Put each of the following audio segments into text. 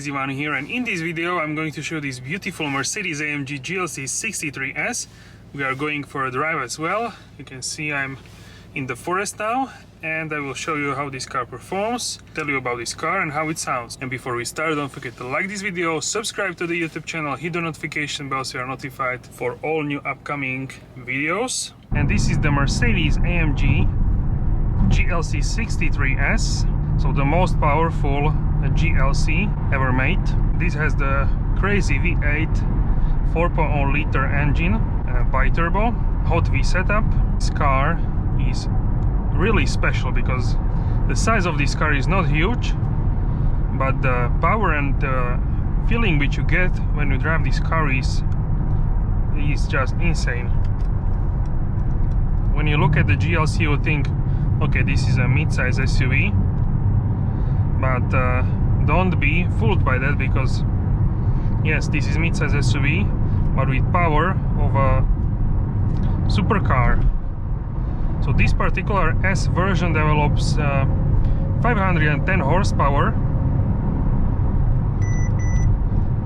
guys, Ivan here, and in this video I'm going to show this beautiful Mercedes AMG GLC 63S. We are going for a drive as well. You can see I'm in the forest now, and I will show you how this car performs, tell you about this car and how it sounds. And before we start, don't forget to like this video, subscribe to the YouTube channel, hit the notification bell so you are notified for all new upcoming videos. And this is the Mercedes AMG GLC 63S, so the most powerful GLC ever made. This has the crazy V8 4.0 liter engine, bi-turbo, hot V setup. This car is really special because the size of this car is not huge, but the power and the feeling which you get when you drive this car is just insane. When you look at the GLC, you think, okay, this is a mid-size SUV, but don't be fooled by that, because yes, this is mid-size SUV, but with power of a supercar. So this particular S version develops 510 horsepower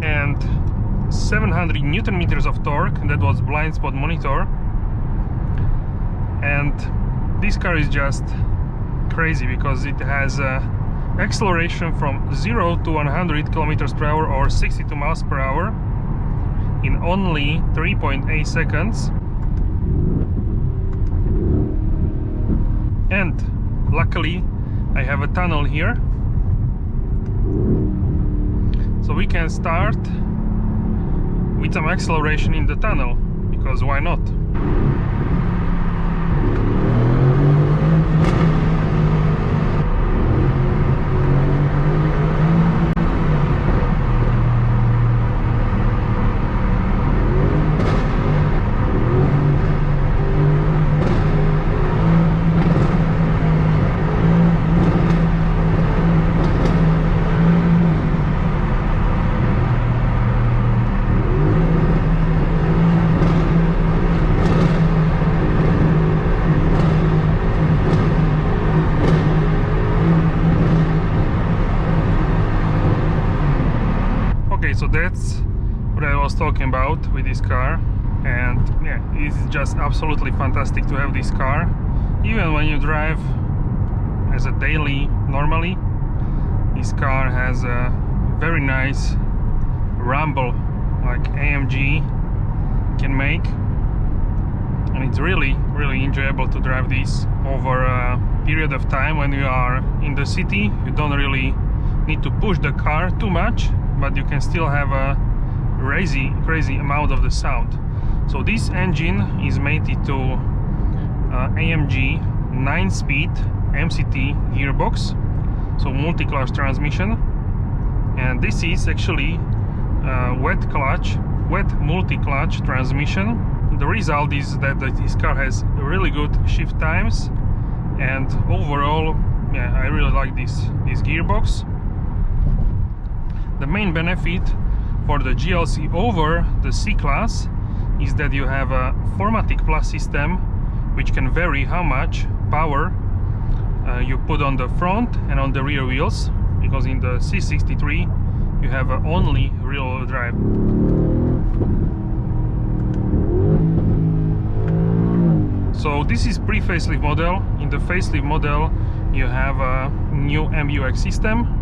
and 700 Newton meters of torque. That was blind spot monitor. And this car is just crazy because it has acceleration from 0 to 100 kilometers per hour or 62 miles per hour in only 3.8 seconds. And luckily I have a tunnel here, so we can start with some acceleration in the tunnel, because why not? So that's what I was talking about with this car, and yeah, it's just absolutely fantastic to have this car. Even when you drive as a daily normally, this car has a very nice rumble like AMG can make, and it's really enjoyable to drive this over a period of time. When you are in the city, you don't really need to push the car too much, but you can still have a crazy amount of the sound. So this engine is mated to AMG 9-speed MCT gearbox, so multi-clutch transmission, and this is actually wet multi-clutch transmission. The result is that this car has really good shift times, and overall, yeah, I really like this gearbox. The main benefit for the GLC over the C-Class is that you have a 4MATIC Plus system, which can vary how much power you put on the front and on the rear wheels, because in the C63 you have only rear-wheel drive. So this is pre-facelift model. In the facelift model you have a new MBUX system,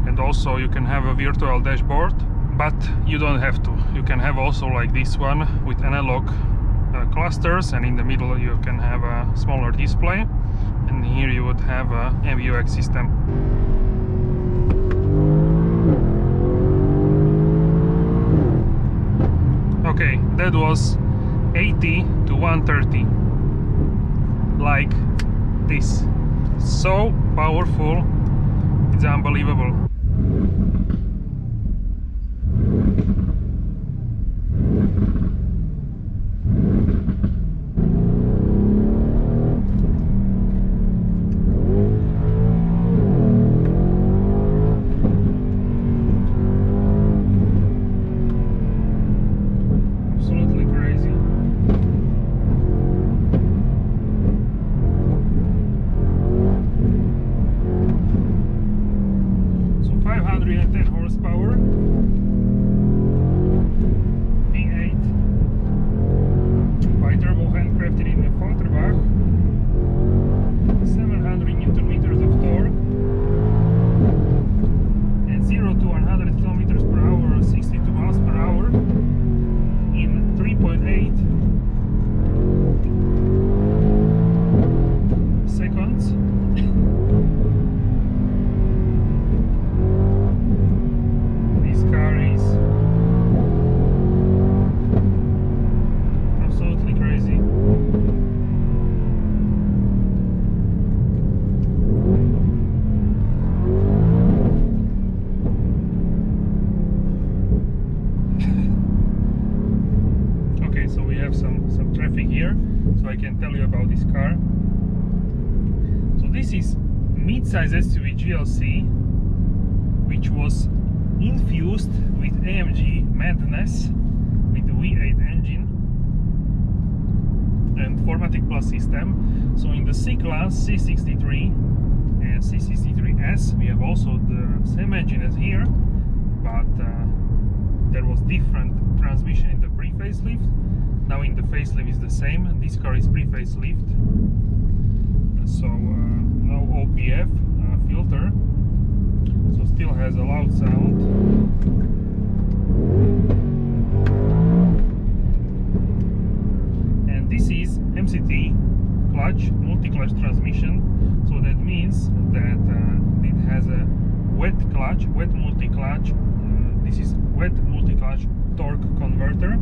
and also you can have a virtual dashboard, but you don't have to. You can have also like this one with analog clusters, and in the middle you can have a smaller display, and here you would have a MBUX system. Okay, that was 80 to 130, like this. So powerful, it's unbelievable. Absolutely crazy. So I can tell you about this car. So this is mid-size SUV GLC, which was infused with AMG madness with the V8 engine and 4MATIC Plus system. So in the C-Class, C63 and C63S, we have also the same engine as here, but there was different transmission in the pre-facelift. Now in the facelift is the same. This car is pre-facelift, so no OPF filter, so still has a loud sound. And this is MCT clutch, multi-clutch transmission, so that means that it has a wet clutch, wet multi-clutch. This is wet multi-clutch torque converter.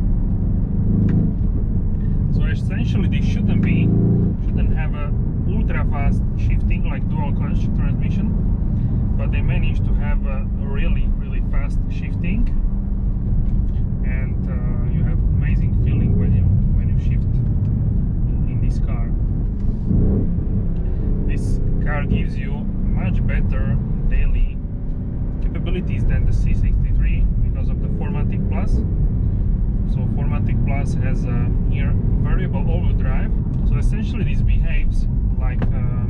So essentially this shouldn't have a ultra fast shifting like dual clutch transmission, but they managed to have a really fast shifting, and you have amazing feeling when you shift in this car. This car gives you much better daily capabilities than the C63 because of the 4MATIC Plus. So 4MATIC Plus has here variable all-wheel drive. So essentially this behaves like a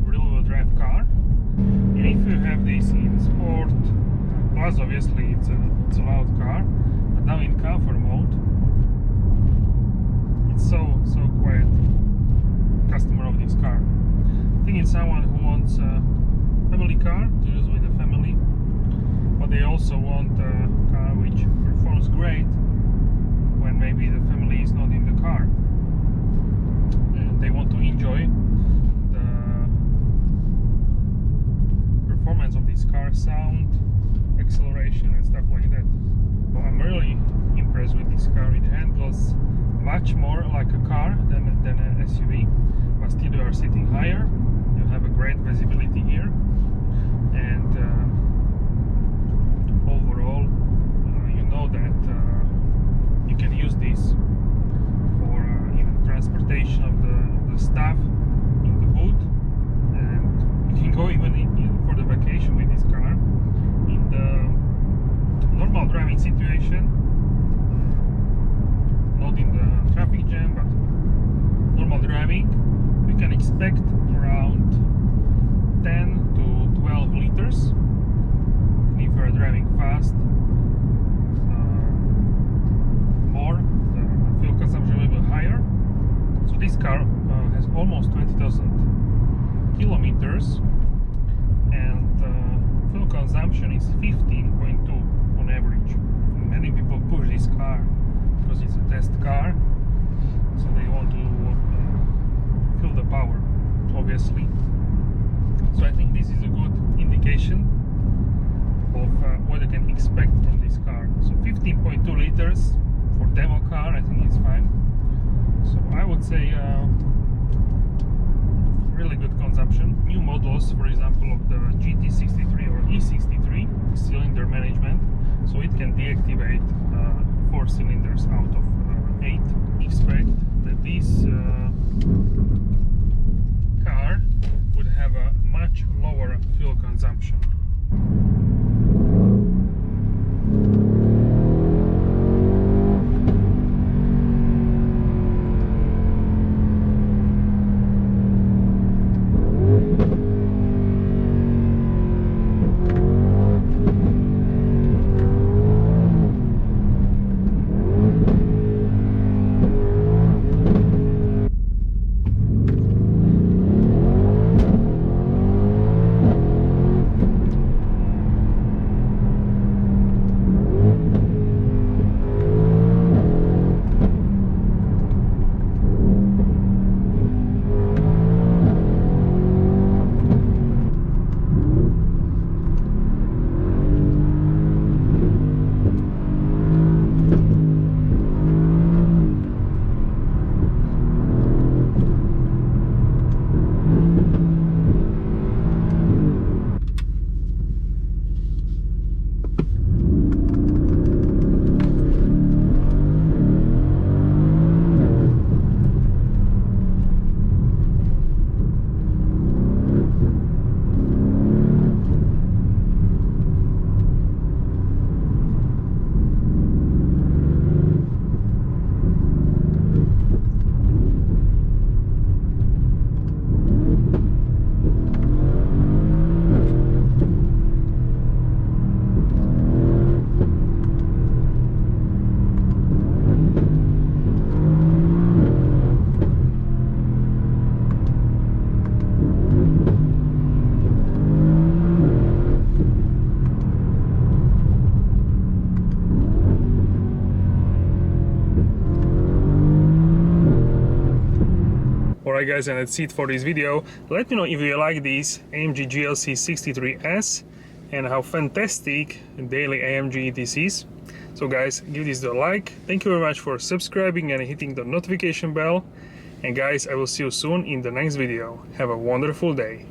real-wheel drive car. And if you have this in Sport Plus, obviously it's a loud car. But now in comfort mode, it's so quiet. Customer of this car. I think it's someone who wants a family car to use with the family, but they also want a car which performs great when maybe the family is not in the car and they want to enjoy the performance of this car, sound, acceleration and stuff like that. Well, I'm really impressed with this car. It handles much more like a car than an SUV, but still you are sitting higher, you have a great visibility here, and overall you know that you can use this for even transportation of the stuff in the boot, and you can go even for the vacation with this car. In the normal driving situation, not in the traffic jam, but normal driving, we can expect around 10 to 12 liters. If you are driving fast, more, the fuel consumption will be higher. So this car has almost 20,000 kilometers, and fuel consumption is 15.2 on average. Many people push this car because it's a test car, so they want to feel the power, obviously. So I think this is a good indication of what you can expect from this car. So 15.2 liters for demo car, I think it's fine. So I would say really good consumption. New models, for example, of the GT63 or E63 cylinder management, so it can deactivate 4 cylinders out of 8. Expect that this car would have a much lower fuel consumption. Alright guys, and that's it for this video. Let me know if you like this AMG GLC 63S and how fantastic daily AMG this is. So guys, give this a like. Thank you very much for subscribing and hitting the notification bell. And guys, I will see you soon in the next video. Have a wonderful day.